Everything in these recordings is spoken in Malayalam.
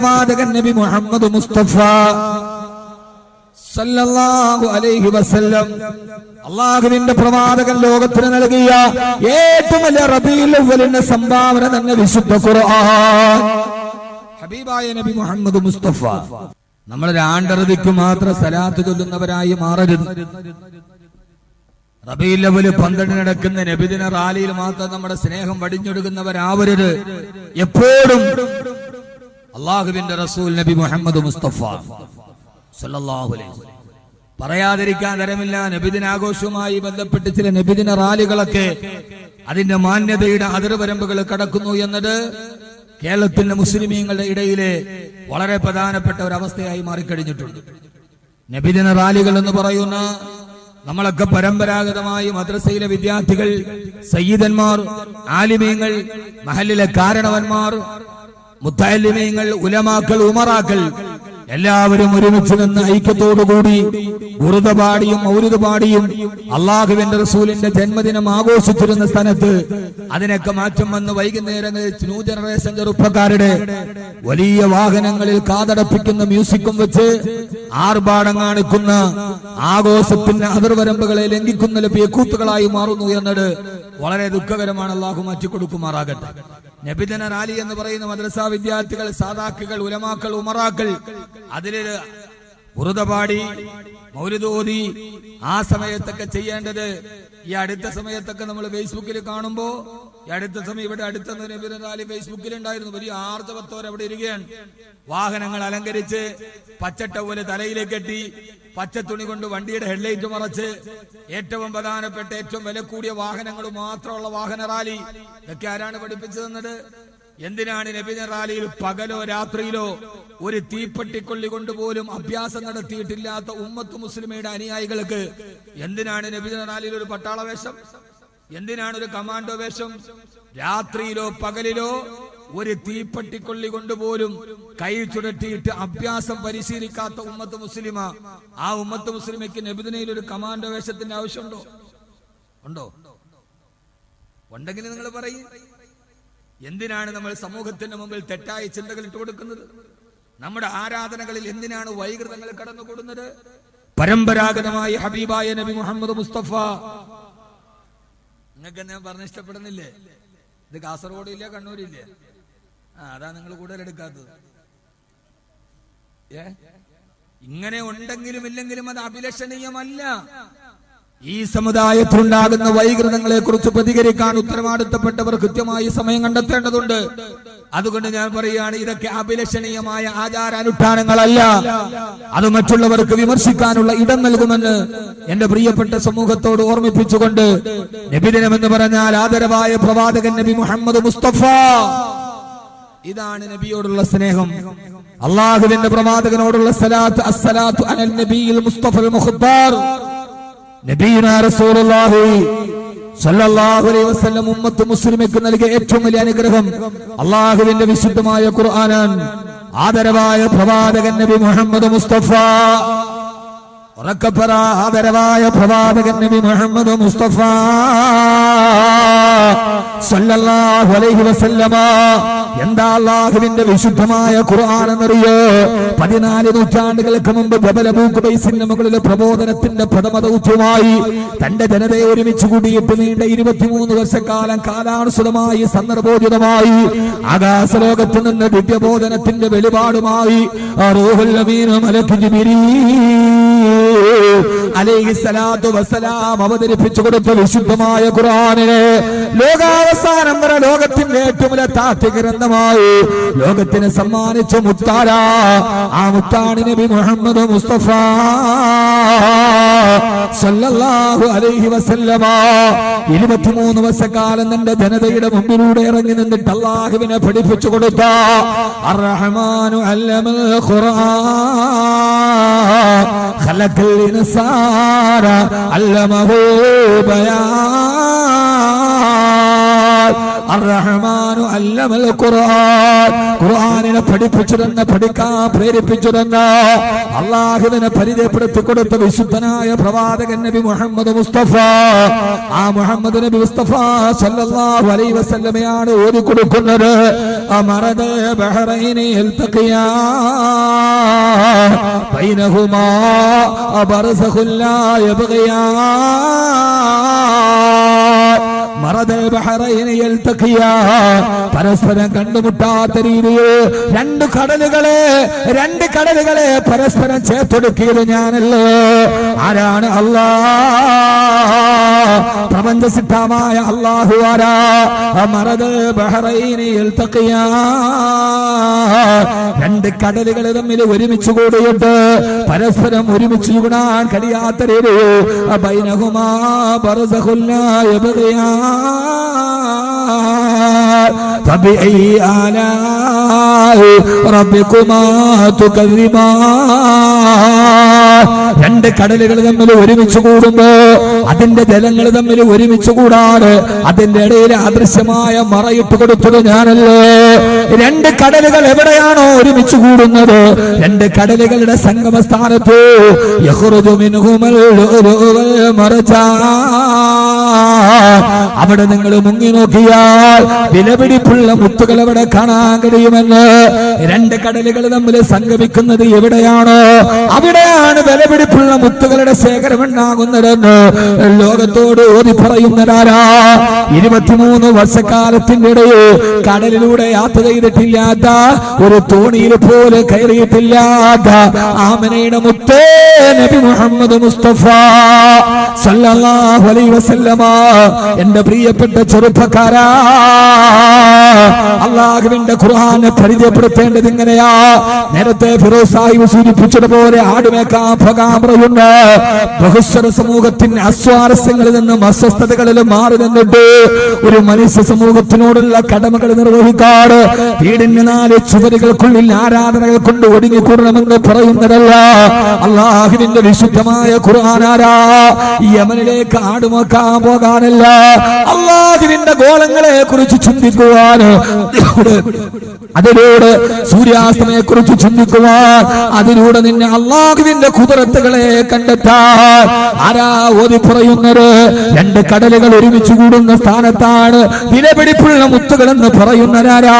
പ്രവാചകൻ നബി മുഹമ്മദ് മുസ്തഫ സല്ലല്ലാഹു അലൈഹി വസല്ലം അല്ലാഹുവിന്റെ പ്രവാചകൻ ലോകത്തിന് നൽകിയ ഏറ്റവും വലിയ റബീഉൽ അവ്വലിന്റെ സംഭാവന തന്നെ വിശുദ്ധ ഖുർആൻ. ഹബീബായ നബി മുഹമ്മദ് മുസ്തഫ. നമ്മൾ ആണ്ടറുതിക്ക് മാത്രം സലാത്ത് ചൊല്ലുന്നവരായി മാറരുത്. റബീഉൽ അവ്വൽ 12 നടക്കുന്ന നബിദിന റാലിയിൽ മാത്രം നമ്മുടെ സ്നേഹം വടിഞ്ഞൊടുക്കുന്നവരാവരുത്. എപ്പോഴും അല്ലാഹുവിന്റെ റസൂൽ നബി മുഹമ്മദ് മുസ്തഫ സല്ലല്ലാഹു അലൈഹി വസല്ലം പറയാതിരിക്കാൻ തരമില്ല. നബിദിനാഘോഷവുമായി ബന്ധപ്പെട്ട് ചില നബിദിന റാലികളൊക്കെ അതിന്റെ മാന്യതയുടെ അതിർവരമ്പുകൾ കടക്കുന്നു എന്നത് കേരളത്തിലെ മുസ്ലിമീങ്ങളുടെ ഇടയിലെ വളരെ പ്രധാനപ്പെട്ട ഒരു അവസ്ഥയായി മാറിക്കഴിഞ്ഞിട്ടുണ്ട്. നബിദിന റാലികൾ എന്ന് പറയുന്ന നമ്മളൊക്കെ പരമ്പരാഗതമായി മദ്രസയിലെ വിദ്യാർത്ഥികൾ, സയ്യിദന്മാർ, ആലിമീങ്ങൾ, മഹല്ലിലെ കാരണവന്മാർ, മുത്തഅല്ലിമീങ്ങൾ, ഉലമാക്കൾ, ഉമറാക്കൾ എല്ലാവരും ഒരുമിച്ച് നിന്ന് ഐക്യത്തോടുകൂടി ബുറുദ പാടിയും മൗലിദ് പാടിയും അല്ലാഹുവിന്റെ റസൂലിന്റെ ജന്മദിനം ആഘോഷിച്ചിരുന്ന സ്ഥലത്ത് അതിനൊക്കെ മാറ്റം വന്ന് വൈകുന്നേരങ്ങളിൽ ന്യൂ ജനറേഷൻ ചെറുപ്പക്കാരുടെ വലിയ വാഹനങ്ങളിൽ കാതടപ്പിക്കുന്ന മ്യൂസിക്കും വെച്ച് ആർഭാടം കാണിക്കുന്ന ആഘോഷത്തിന്റെ അതിർവരമ്പുകളെ ലംഘിക്കുന്ന ലഭ്യക്കൂത്തുകളായി മാറുന്നു എന്നത് വളരെ ദുഃഖകരമാണ്. അല്ലാഹു മാറ്റിക്കൊടുക്കുമാറാകട്ടെ. നബിദിന റാലി എന്ന് പറയുന്ന മദ്രസ വിദ്യാർത്ഥികൾ, സാദാക്കുകൾ, ഉലമാക്കൾ, ഉമറാക്കൾ അതില് ബുറുദ പാടി മൗലിദ് ഓതി ആ സമയത്തൊക്കെ ചെയ്യേണ്ടത് ഈ അടുത്ത സമയത്തൊക്കെ നമ്മൾ ഫേസ്ബുക്കിൽ കാണുമ്പോ ഈ അടുത്ത സമയം ഇവിടെ അടുത്ത നബിദിന റാലി ഫേസ്ബുക്കിൽ ഉണ്ടായിരുന്നു. വലിയ ആർജവത്തോടെ അവിടെ ഇരിക്കുകയാണ്. വാഹനങ്ങൾ അലങ്കരിച്ച് പച്ചട്ടവല് തലയിലേക്ക് കെട്ടി പച്ചത്തുണി കൊണ്ട് വണ്ടിയുടെ ഹെഡ്ലൈറ്റ് മറച്ച് ഏറ്റവും പ്രധാനപ്പെട്ട ഏറ്റവും വില കൂടിയ വാഹനങ്ങൾ മാത്രമുള്ള വാഹന റാലി. ഇതൊക്കെ ആരാണ് പഠിപ്പിച്ചു തന്നത്? എന്തിനാണ് നബിദിന റാലിയിൽ പകലോ രാത്രിയിലോ ഒരു തീപ്പെട്ടിക്കൊള്ളി കൊണ്ടുപോലും അഭ്യാസം നടത്തിയിട്ടില്ലാത്ത ഉമ്മത്ത് മുസ്ലിമയുടെ അനുയായികൾക്ക് എന്തിനാണ് നബിദിന റാലിയിൽ ഒരു പട്ടാള വേഷം? എന്തിനാണ് ഒരു കമാൻഡോ വേഷം? രാത്രിയിലോ പകലിലോ ഒരു തീപ്പെട്ടിക്കൊള്ളി കൊണ്ടുപോലും കൈ ചുഴറ്റിയിട്ട് അഭ്യാസം പരിശീലിക്കാത്ത ഉമ്മത്ത് മുസ്ലിമ. ആ ഉമ്മത്ത് മുസ്ലിമയ്ക്ക് നബിദിനയിൽ ഒരു കമാൻഡോ വേഷത്തിന്റെ ആവശ്യമുണ്ടോ? ഉണ്ടോ? ഉണ്ടെങ്കിൽ നിങ്ങൾ പറയും. എന്തിനാണ് നമ്മൾ സമൂഹത്തിന്റെ മുമ്പിൽ തെറ്റായ ചിന്തകൾ ഇട്ട് കൊടുക്കുന്നത്? നമ്മുടെ ആരാധനകളിൽ എന്തിനാണ് വൈകൃതങ്ങൾ കടന്നുകൂടുന്നത്? പരമ്പരാഗതമായി ഹബീബായ നബി മുഹമ്മദ് മുസ്തഫ. നിങ്ങൾക്ക് ഞാൻ പറഞ്ഞ ഇഷ്ടപ്പെടുന്നില്ലേ? ഇത് കാസർഗോഡ് ഇല്ല, കണ്ണൂരില്ലേ? അതാ നിങ്ങൾ കൂടുതൽ എടുക്കാത്തത്. ഇങ്ങനെ ഉണ്ടെങ്കിലും ഇല്ലെങ്കിലും അത് അഭിലഷണീയമല്ല. ഈ സമുദായത്തിലുണ്ടാകുന്ന വൈകൃതങ്ങളെ കുറിച്ച് പ്രതികരിക്കാൻ ഉത്തരവാദിത്തപ്പെട്ടവർ കൃത്യമായി സമയം കണ്ടെത്തേണ്ടതുണ്ട്. അതുകൊണ്ട് ഞാൻ പറയുകയാണ്, ഇതൊക്കെ അഭിലഷണീയമായ ആചാരാനുഷ്ഠാനങ്ങളല്ല. അത് മറ്റുള്ളവർക്ക് വിമർശിക്കാനുള്ള ഇടം നൽകുമെന്ന് എന്റെ പ്രിയപ്പെട്ട സമൂഹത്തോട് ഓർമ്മിപ്പിച്ചുകൊണ്ട്, നബിദിനം എന്ന് പറഞ്ഞാൽ ആദരവായ പ്രവാചകൻ നബി മുഹമ്മദ് മുസ്തഫ. ഇതാണ് നബിയോടുള്ള സ്നേഹം. അല്ലാഹുവിന്റെ പ്രവാചകനോടുള്ള സലാത്ത്. അസ്സലാത്തു അലൻ നബിയിൽ മുസ്തഫൽ മുഖ്താർ നബിയുനാ റസൂലുള്ളാഹി സ്വല്ലല്ലാഹു അലൈഹി വസല്ലം ഉമ്മത്ത് മുസ്ലിമയ്ക്ക് നൽകിയ ഏറ്റവും വലിയ അനുഗ്രഹം അല്ലാഹുവിന്റെ വിശുദ്ധമായ ഖുർആനാൻ. ആദരവായ പ്രവാചകൻ നബി മുഹമ്മദ് മുസ്തഫ. ഉറക്കപ്പറ, ആദരവായ പ്രവാചകൻ നബി മുഹമ്മദ് മുസ്തഫ സല്ലല്ലാഹു അലൈഹി വസല്ലമ. എന്താ അല്ലാഹുവിന്റെ വിശുദ്ധമായ ഖുർആൻ എന്നറിയോ? 14 നൂറ്റാണ്ടുകൾക്ക് മുമ്പ് ജബൽ അബൂ ഖുബൈസിന്റെ മുകളിലെ പ്രബോധനത്തിന്റെ പ്രഥമ ദൗത്യമായി തന്റെ ജനതയെ ഒരുമിച്ച് കൂടിയിട്ട് നീണ്ട 23 വർഷക്കാലം കാലാനുസൃതമായി സന്ദർഭോചിതമായി ആകാശലോകത്ത് നിന്ന് ദിവ്യബോധനത്തിന്റെ വെളിപാടുമായി റൂഹുൽ അമീൻ മലക്ക് ജിബ്രീൽ അലൈഹിസ്സലാത്തു വസ്സലാം അവതരിപ്പിച്ചു കൊടുത്ത വിശുദ്ധമായ ഖുർആനിനെ ലോകാവസാനം വരെ ലോകത്തിന്റെ ഏറ്റവും വലിയ താത്വിക ഗ്രന്ഥമായി ലോകത്തിന് സമ്മാനിച്ച മുത്താര. ആ മുത്താണ് നബി മുഹമ്മദ് മുസ്തഫ സല്ലല്ലാഹു അലൈഹി വസല്ലമ. 23 വർഷക്കാലം തന്റെ ജനതയുടെ മുമ്പിലൂടെ ഇറങ്ങി നിന്നിട്ട് അല്ലാഹുവിനെ പഠിപ്പിച്ചു കൊടുത്ത അർ-റഹ്മാനു അല്ലമൽ ഖുർആൻ ഖലഖൽ ഇൻസാന അല്ലമഹു ബയാൻ. അർ-റഹ്മാനു അല്ലമൽ ഖുർആൻ. ഖുർആനിനെ പഠിപ്പിച്ചിരുന്ന, പഠിക്കാൻ പ്രേരിപ്പിച്ചിരുന്ന, അല്ലാഹുവിനെ പരിചയപ്പെടുത്തി കൊടുത്ത വിശുദ്ധനായ പ്രവാചകൻ നബി മുഹമ്മദ് മുസ്തഫ. ആ മുഹമ്മദ് നബി മുസ്തഫ സല്ലല്ലാഹു അലൈഹി വസല്ലമയാണ് ഓതി കൊടുക്കുന്നത്. അമറദ ബഹറൈനി യൽതഖിയാ ബൈനഹുമാ ബർസഖുൻ ലാ യബ്ഗിയാ. മറദൽ ബഹറൈനി യൽതഖിയാ, പരസ്പരം കണ്ടുമുട്ടാത്ത രീതിയിൽ രണ്ട് കടലുകളെ പരസ്പരം ചേർത്തൊടുക്കിയത് ഞാനല്ലോ. ആരാണ്? അല്ലാഹ്. പ്രപഞ്ച സിദ്ധമായ അല്ലാഹു ആരാ? മറദൽ ബഹറൈനി യൽതഖിയാ, രണ്ട് കടലുകൾ തമ്മിൽ ഒരുമിച്ച് കൂടിയിട്ട് പരസ്പരം ഒരുമിച്ച് കൂടാൻ കഴിയാത്ത രീതിയിൽ ബൈനഹുമാ ബർസഖുൻ ലാ യബ്ഗിയാ. فبأي آلاء ربكما تكذبان. രണ്ട് കടലുകൾ തമ്മിൽ ഒരുമിച്ച് കൂടുമ്പോ അതിന്റെ ജലങ്ങൾ തമ്മിൽ ഒരുമിച്ച് കൂടാതെ അതിന്റെ ഇടയിൽ അദൃശ്യമായ മറയിട്ട് കൊടുത്തത് ഞാനല്ലേ. രണ്ട് കടലുകൾ എവിടെയാണോ ഒരുമിച്ച് കൂടുന്നത്, രണ്ട് കടലുകളുടെ സംഗമ സ്ഥാനത്ത് യഖ്റുജു മിൻഹുമൽ ലുഅ്ലുഉ വൽ മർജാൻ. അവിടെ നിങ്ങൾ മുങ്ങി നോക്കിയാൽ വിലപിടിപ്പുള്ള മുത്തുകൾ അവിടെ കാണാൻ കഴിയുമെന്ന്. രണ്ട് കടലുകൾ തമ്മിൽ സംഗമിക്കുന്നത് എവിടെയാണോ അവിടെയാണ് വിലപിടിപ്പുള്ള മുത്തുകളുടെ ശേഖരമുണ്ടാകുന്നതെന്ന് ലോകത്തോട് ഓതി പറയുന്നതാരാ? 23 വർഷക്കാലത്തിന്റെ ഇടയിൽ കടലിലൂടെ യാത്ര ചെയ്തിട്ടില്ലാത്ത, ഒരു തോണിയിൽ പോലെ കയറിയിട്ടില്ലാത്ത ആമനയുടെ മുത്തേ നബി മുഹമ്മദ് മുസ്തഫ സല്ലല്ലാഹു അലൈഹി വസല്ലമ. എന്റെ പ്രിയപ്പെട്ട ചെറുപ്പക്കാരാ, അല്ലാഹുവിന്റെ ഖുർആനെ പരിചയപ്പെടുത്തേണ്ടത് ഇങ്ങനെയാ. നേരത്തെ ഫിറോസ് സാഹിബ് സൂചിപ്പിച്ചതുപോലെ ആടുമേക്കാൻ പോകാൻ പറയുന്ന ബഹുസ്വര സമൂഹത്തിന്റെ അസ്വാരസ്യങ്ങളിൽ നിന്നും അസ്വസ്ഥതകളിലും മാറി നിന്നിട്ട് ഒരു മനുഷ്യ സമൂഹത്തിനോടുള്ള കടമകൾ നിർവഹിക്കാറ് വീടിന് 4 ചുവരുകൾക്കുള്ളിൽ ആരാധനകൾ കൊണ്ട് ഒടുങ്ങിക്കൂടണമെന്ന് പറയുന്നതല്ല. അല്ലാഹുവിന്റെ വിശുദ്ധമായ ഖുർആനാരാ? യമനിലേക്ക് ആടുമേക്കാൻ പോകാനല്ല, അല്ലാഹുവിന്റെ ഗോളങ്ങളെ കുറിച്ച് ചിന്തിക്കുവാൻ, അതിലൂടെ സൂര്യാസ്തമയെ കുറിച്ച് ചിന്തിക്കുവാൻ, അതിലൂടെ നിന്നെ അല്ലാഹുവിന്റെ ഖുദ്റത്തുകളെ കണ്ടെത്താൻ ആരാ ഓതി പറയുന്നത്? രണ്ട് കടലുകൾ ഒരുമിച്ച് കൂടുന്ന സ്ഥാനത്താണ് വിലപിടിപ്പുള്ള മുത്തുകളെന്ന് പറയുന്നവരാരാ?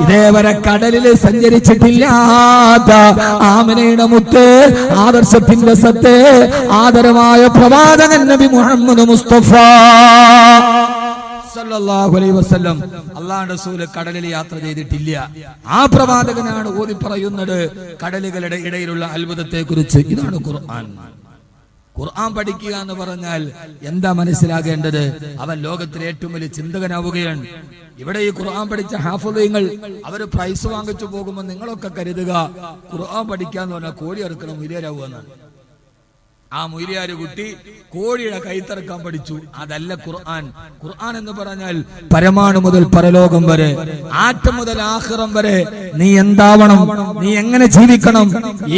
ഇതേവരെ കടലിൽ സഞ്ചരിച്ചിട്ടില്ലാത്ത ആമനയുടെ മുത്ത്, ആദർശത്തിന്റെ സത്ത്, ആദരമായ പ്രവാചകൻ നബി മുഹമ്മദ് മുസ്തഫ സല്ലല്ലാഹു അലൈഹി വസല്ലം. അല്ലാഹുവിന്റെ റസൂൽ കടലിൽ യാത്ര ചെയ്തിട്ടില്ല. ആ പ്രവാചകനാണ് ഓതി പറയുന്നത് കടലുകളുടെ ഇടയിലുള്ള അത്ഭുതത്തെ കുറിച്ച്. ഇതാണ് ഖുർആൻ. ഖുർആൻ പഠിക്കുക എന്ന് പറഞ്ഞാൽ എന്താ മനസ്സിലാകേണ്ടത്? അവൻ ലോകത്തിലെ ഏറ്റവും വലിയ ചിന്തകനാവുകയാണ്. ഇവിടെ ഈ ഖുർആൻ പഠിച്ച ഹാഫിളുകൾ അവര് പ്രൈസ് വാങ്ങിച്ചു പോകുമ്പോൾ നിങ്ങളൊക്കെ കരുതുക ഖുർആൻ പഠിക്കാന്ന് പറഞ്ഞാൽ കോഴി അറുക്കണം മുരിയാരാവുമെന്നാണ്. ആ മുരിയാര് കുട്ടി കോഴിയുടെ കൈത്തറക്കാൻ പഠിച്ചു. അതല്ല ഖുർആൻ. ഖുർആൻ എന്ന് പറഞ്ഞാൽ പരമാണു മുതൽ പരലോകം വരെ, ആറ്റം മുതൽ ആഖിറം വരെ നീ എന്താവണം, നീ എങ്ങനെ ജീവിക്കണം,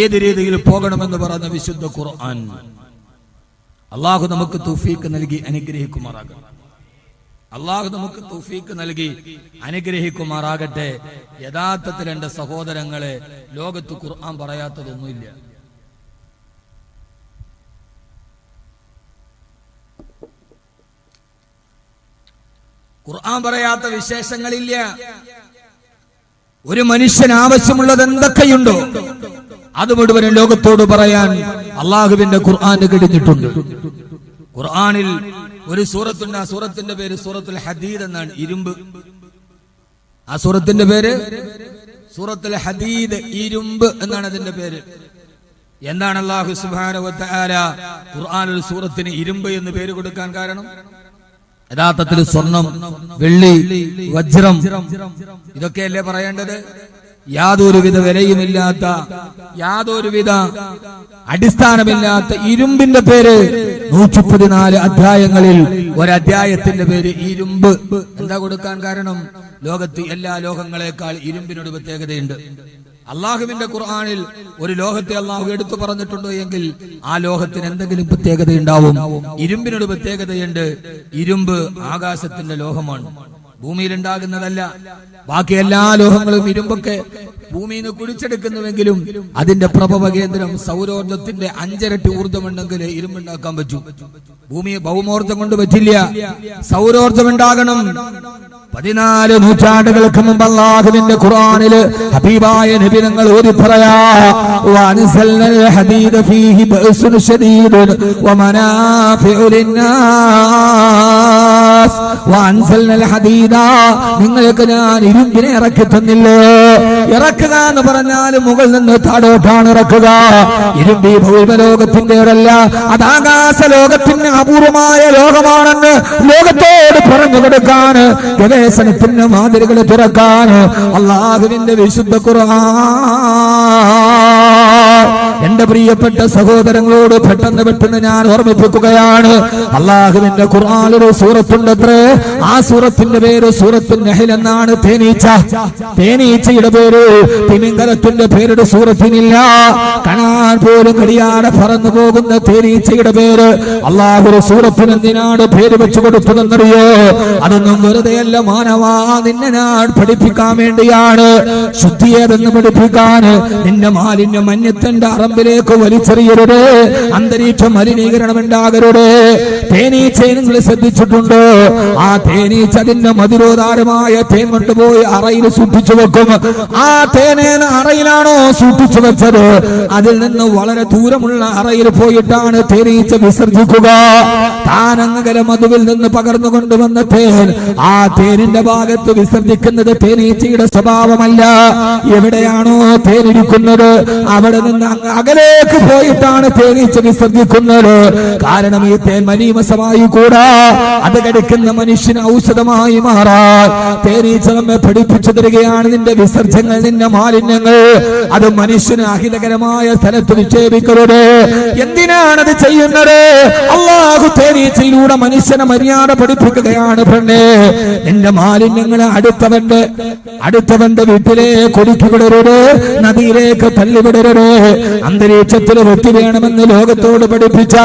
ഏത് രീതിയിൽ പോകണമെന്ന് പറഞ്ഞ വിശുദ്ധ ഖുർആൻ. അള്ളാഹു നമുക്ക് തൗഫീഖ് നൽകി അനുഗ്രഹിക്കുമാറാകട്ടെ. അള്ളാഹു നമുക്ക് തൗഫീഖ് നൽകി അനുഗ്രഹിക്കുമാറാകട്ടെ. യഥാർത്ഥത്തിൽ എന്റെ സഹോദരങ്ങളെ, ലോകത്ത് ഖുർആൻ പറയാത്തതൊന്നുമില്ല. ഖുർആൻ പറയാത്ത വിശേഷങ്ങളില്ല. ഒരു മനുഷ്യന് ആവശ്യമുള്ളത് എന്തൊക്കെയുണ്ടോ അത് മുഴുവനും ലോകത്തോട് പറയാൻ അള്ളാഹുവിന്റെ ഖുർആന് കഴിഞ്ഞിട്ടുണ്ട്. ഖുർആനിൽ ഒരു സൂറത്തുണ്ട്. ആ സൂറത്തിന്റെ പേര് സൂറത്തുൽ ഹദീദ് എന്നാണ്. ഇരുമ്പ്. ആ സൂറത്തിന്റെ പേര് സൂറത്തുൽ ഹദീദ്, ഇരുമ്പ് എന്നാണ് അതിന്റെ പേര്. എന്താണ് അല്ലാഹു സുബ്ഹാനഹു വ തആല ഖുർആനിൽ സൂറത്തിന് ഇരുമ്പ് എന്ന് പേര് കൊടുക്കാൻ കാരണം? യഥാർത്ഥത്തിൽ സ്വർണം, വെള്ളി, വജ്രം ഇതൊക്കെയല്ലേ പറയേണ്ടത്? യാതൊരുവിധ വിലയുമില്ലാത്ത, യാതൊരുവിധ അടിസ്ഥാനമില്ലാത്ത ഇരുമ്പിന്റെ പേര് 114 അധ്യായങ്ങളിൽ ഒരധ്യായത്തിന്റെ പേര് ഇരുമ്പ്. എന്താ കൊടുക്കാൻ കാരണം? ലോകത്ത് എല്ലാ ലോകങ്ങളെക്കാൾ ഇരുമ്പിനൊരു പ്രത്യേകതയുണ്ട്. അള്ളാഹുവിന്റെ ഖുർആനിൽ ഒരു ലോകത്തെ അള്ളാഹു എടുത്തു പറഞ്ഞിട്ടുണ്ടോ എങ്കിൽ ആ ലോകത്തിന് എന്തെങ്കിലും പ്രത്യേകത ഉണ്ടാവും. ഇരുമ്പിനൊരു പ്രത്യേകതയുണ്ട്. ഇരുമ്പ് ആകാശത്തിന്റെ ലോഹമാണ്. ഭൂമിയിലുണ്ടാകുന്നതല്ല. ബാക്കി എല്ലാ ലോഹങ്ങളും ഇരുമ്പൊക്കെ ഭൂമിയിൽ നിന്ന് കുഴിച്ചെടുക്കുന്നുവെങ്കിലും അതിന്റെ പ്രഭവ കേന്ദ്രം സൗരോർജത്തിന്റെ 5 ഇരട്ടി ഊർജ്ജമുണ്ടെങ്കിൽ ഇരുമ്പുണ്ടാക്കാൻ പറ്റും. ഭൂമിയെ ഭൗമോർജ്ജം കൊണ്ട് പറ്റില്ല, സൗരോർജ്ജം ഉണ്ടാകണം. 14 നൂറ്റാണ്ടുകൾക്ക് മുമ്പ് അല്ലാഹുവിന്റെ ഖുർആനില് ഹബീബായ നബി തങ്ങൾ ഓതി പറയാ, വഅൻസൽനൽ ഹദീദ ഫീഹി ബഅസുൻ ശദീദുൻ വമനാഫിഉ ലിന്നാസ്. വഅൻസൽനൽ ഹദീദ, നിങ്ങൾക്ക് ഞാൻ ഇരുമ്പിനെ ഇറക്കി തന്നില്ലേ. ഇറക്കുക എന്ന് പറഞ്ഞാൽ മുകളിൽ നിന്ന് താഴോട്ടാണ് ഇറക്കുക. ഇരുമ്പി ഭൗമലോകത്തിന്റേതല്ല, അത് ആകാശ ലോകത്തിന്റെ അപൂർവമായ ലോകമാണെന്ന് ലോകത്തോട് പറഞ്ഞു കൊടുക്കാൻ, ഗവേഷണത്തിന്റെ മാതിരികൾ തുറക്കാൻ അല്ലാഹുവിന്റെ വിശുദ്ധ ഖുർആൻ. എന്റെ പ്രിയപ്പെട്ട സഹോദരങ്ങളോട് പെട്ടെന്ന് ഞാൻ ഓർമ്മിപ്പിക്കുകയാണ്, അല്ലാഹുവിന്റെ ഖുർആനിൽ ഒരു സൂറത്തുണ്ടത്രേ. ആ സൂറത്തിന്റെ പേര് സൂറത്തുൻ നഹ്ൽ എന്നാണ്. തേനീച്ചയുടെ പേര്, തിമിംഗലത്തിന്റെ പേരുടെ സൂറത്തിനില്ല. കാണാൻ പോലും കഴിയാതെ പറന്നു പോകുന്ന തേനീച്ചയുടെ പേര് അല്ലാഹു ഒരു സൂറത്തിന് എന്തിനാണ് പേര് വെച്ചു കൊടുത്തതെന്നറിയോ? അതൊന്നും വെറുതെയല്ല മാനവാ, നിന്നെ ഞാൻ പഠിപ്പിക്കാൻ വേണ്ടിയാണ്. ശുദ്ധിയേതെന്ന് പഠിപ്പിക്കാൻ. നിന്റെ മാലിന്യ മന്യത്തിന്റെ അറമ്പിലേക്ക് വലിച്ചെറിയരുത്, അന്തരീക്ഷ മലിനീകരണം ഉണ്ടാകരുത്. തേനീച്ചയെ നിങ്ങൾ ശ്രദ്ധിച്ചിട്ടുണ്ടോ? ആ തേനീച്ച അതിന്റെ മധുരോധാരമായ തേൻ കൊണ്ടുപോയി അറയിൽ സൂക്ഷിച്ചു വെക്കും. ആ തേനേന അറയിലാണോ സൂക്ഷിച്ചു വെച്ചത്, അതിൽ നിന്ന് വളരെ ദൂരമുള്ള അറയിൽ പോയിട്ടാണ് തേനീച്ച വിസർജിക്കുക. താനങ്ങകല മധുവിൽ നിന്ന് പകർന്നു കൊണ്ടുവന്ന തേൻ ആ തേനിന്റെ ഭാഗത്ത് വിസർജിക്കുന്നത് തേനീച്ചയുടെ സ്വഭാവമല്ല. എവിടെയാണോ തേനിരിക്കുന്നത് അവിടെ നിന്ന് അകലേക്ക് പോയിട്ടാണ് തേനീച്ച വിസർജിക്കുന്നത്. കാരണം ഈ തേൻ മലീമസമായി കൂടാ, അത് കടിക്കുന്ന മനുഷ്യന് ഔഷധമായി മാറാൻ തേനീച്ച നമ്മെ പഠിപ്പിച്ചു തരികയാണ്. നിന്റെ വിസർജ്യങ്ങൾ, നിന്റെ മാലിന്യങ്ങൾ അത് മനുഷ്യന് അഹിതകരമായ സ്ഥലത്ത് നിക്ഷേപിക്കരുത്. എന്തിനാണത് ചെയ്യുന്നത്? അല്ലാഹു തേനീച്ചയിലൂടെ മനുഷ്യനെ മര്യാദ പഠിപ്പിക്കുകയാണ്. പെണ്ണേ, നിന്റെ മാലിന്യങ്ങൾ അടുത്തവന്റെ വീട്ടിലേക്ക് ഒടുക്കി വിടരുത്, നദിയിലേക്ക് തള്ളിവിടരുത്. അന്തരീക്ഷത്തിൽ വൃത്തി വേണമെന്ന് ലോകത്തോട് പഠിപ്പിച്ച